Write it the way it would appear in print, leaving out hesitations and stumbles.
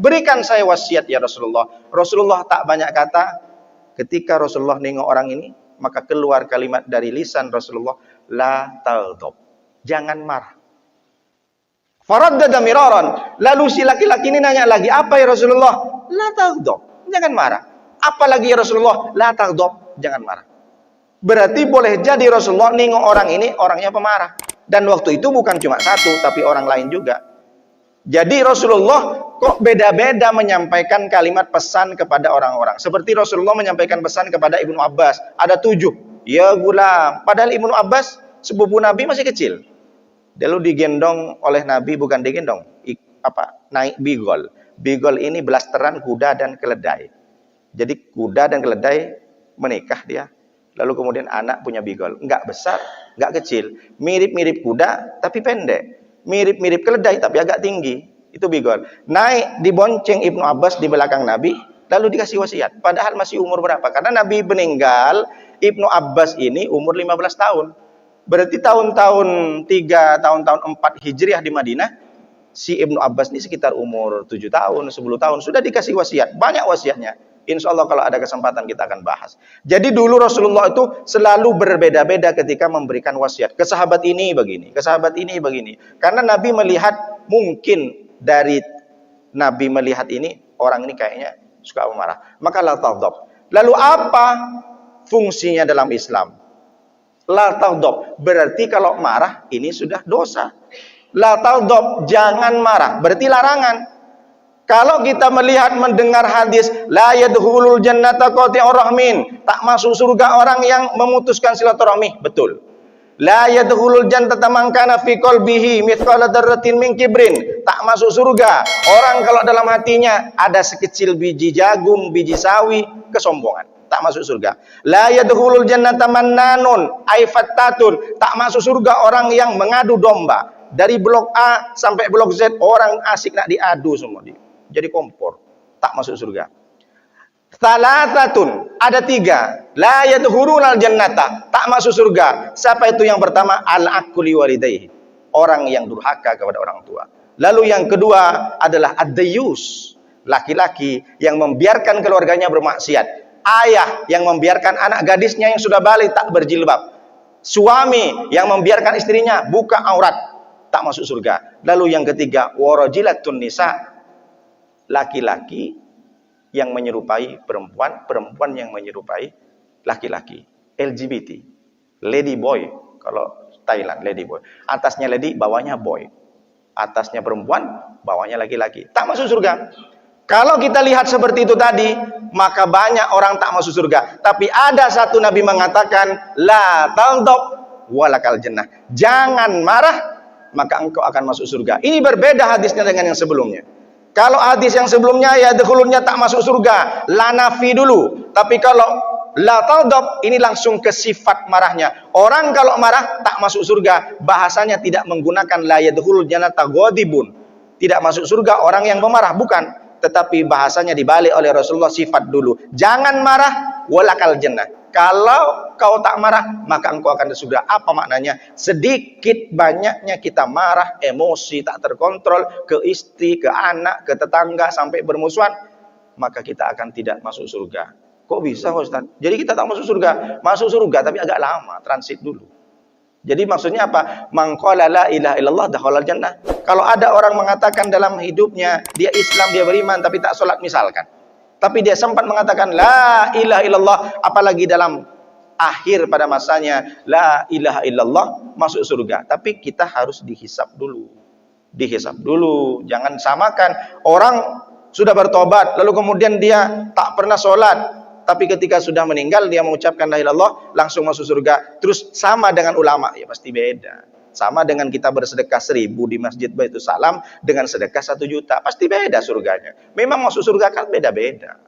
berikan saya wasiat ya Rasulullah. Rasulullah tak banyak kata. Ketika Rasulullah nengok orang ini, maka keluar kalimat dari lisan Rasulullah, la taghdab. Jangan marah. Faraddada miraran. Lalu si laki-laki ini nanya lagi, apa ya Rasulullah? La taghdab. Jangan marah. Apa lagi ya Rasulullah? La taghdab. Jangan marah. Berarti boleh jadi Rasulullah nengok orang ini, orangnya pemarah. Dan waktu itu bukan cuma satu, tapi orang lain juga. Jadi Rasulullah kok beda-beda menyampaikan kalimat pesan kepada orang-orang. Seperti Rasulullah menyampaikan pesan kepada Ibnu Abbas. Ada 7. Ya gulam. Padahal Ibnu Abbas sepupu Nabi masih kecil. Lalu digendong oleh Nabi, bukan digendong. Naik bigol. Bigol ini blasteran kuda dan keledai. Jadi kuda dan keledai menikah dia. Lalu kemudian anak punya bigol. Enggak besar, enggak kecil. Mirip-mirip kuda tapi pendek. Mirip-mirip keledai tapi agak tinggi. Itu bigol. Naik dibonceng Ibnu Abbas di belakang Nabi, lalu dikasih wasiat. Padahal masih umur berapa? Karena Nabi meninggal, Ibnu Abbas ini umur 15 tahun. Berarti tahun-tahun 3, tahun-tahun 4 Hijriah di Madinah, si Ibnu Abbas ini sekitar umur 7 tahun, 10 tahun. Sudah dikasih wasiat. Banyak wasiatnya. Insya Allah kalau ada kesempatan kita akan bahas. Jadi dulu Rasulullah itu selalu berbeda-beda ketika memberikan wasiat. Ke sahabat ini begini, ke sahabat ini begini. Karena Nabi melihat, mungkin dari Nabi melihat ini, orang ini kayaknya suka marah. Maka la taghdab. Lalu apa fungsinya dalam Islam? La taghdab. Berarti kalau marah ini sudah dosa. La taghdab, jangan marah. Berarti larangan. Kalau kita melihat mendengar hadis la yadkhulul jannata qati'ur rahmin, tak masuk surga orang yang memutuskan silaturahmi, betul. La yadkhulul jannata man kana fi qalbihi mithqala dzarratin min kibrin, tak masuk surga orang kalau dalam hatinya ada sekecil biji jagung, biji sawi, kesombongan, tak masuk surga. La yadkhulul jannata mannanun ay fattatun, tak masuk surga orang yang mengadu domba. Dari blok A sampai blok Z orang asik nak diadu semua dia. Jadi kompor, tak masuk surga. Salasatun, ada 3. La yadkhulunal jannata, tak masuk surga. Siapa itu yang pertama? Al-aquli walidayhi, orang yang durhaka kepada orang tua. Lalu yang kedua adalah ad-dayyus, laki-laki yang membiarkan keluarganya bermaksiat. Ayah yang membiarkan anak gadisnya yang sudah balik tak berjilbab. Suami yang membiarkan istrinya buka aurat, tak masuk surga. Lalu yang ketiga, warajilatun nisa, laki-laki yang menyerupai perempuan, perempuan yang menyerupai laki-laki. LGBT, lady boy, kalau Thailand lady boy. Atasnya lady, bawahnya boy. Atasnya perempuan, bawahnya laki-laki. Tak masuk surga. Kalau kita lihat seperti itu tadi, maka banyak orang tak masuk surga. Tapi ada satu Nabi mengatakan, la taghdab walakal jannah. Jangan marah, maka engkau akan masuk surga. Ini berbeda hadisnya dengan yang sebelumnya. Kalau hadis yang sebelumnya ya dkhulunnya tak masuk surga, la nafi dulu. Tapi kalau la taghdab ini langsung ke sifat marahnya. Orang kalau marah tak masuk surga, bahasanya tidak menggunakan la yadkhulul jannata ghadibun. Tidak masuk surga orang yang pemarah, bukan. Tetapi bahasanya dibalik oleh Rasulullah, sifat dulu. Jangan marah walakal jannah. Kalau kau tak marah, maka engkau akan ke surga. Apa maknanya? Sedikit banyaknya kita marah, emosi tak terkontrol, ke istri, ke anak, ke tetangga, sampai bermusuhan, maka kita akan tidak masuk surga. Kok bisa Ustaz? Jadi kita tak masuk surga. Masuk surga tapi agak lama, transit dulu. Jadi maksudnya apa? Man qala la ilaha illallah dakhalal jannah. Kalau ada orang mengatakan dalam hidupnya, dia Islam, dia beriman, tapi tak sholat misalkan. Tapi dia sempat mengatakan la ilaha illallah, apalagi dalam akhir pada masanya la ilaha illallah, masuk surga. Tapi kita harus dihisab dulu. Dihisab dulu, jangan samakan orang sudah bertobat lalu kemudian dia tak pernah sholat, tapi ketika sudah meninggal dia mengucapkan la ilaha illallah langsung masuk surga. Terus sama dengan ulama, ya pasti beda. Sama dengan kita bersedekah 1000 di Masjid Baitul Salam dengan sedekah 1 juta, pasti beda surganya. Memang masuk surga kan beda-beda.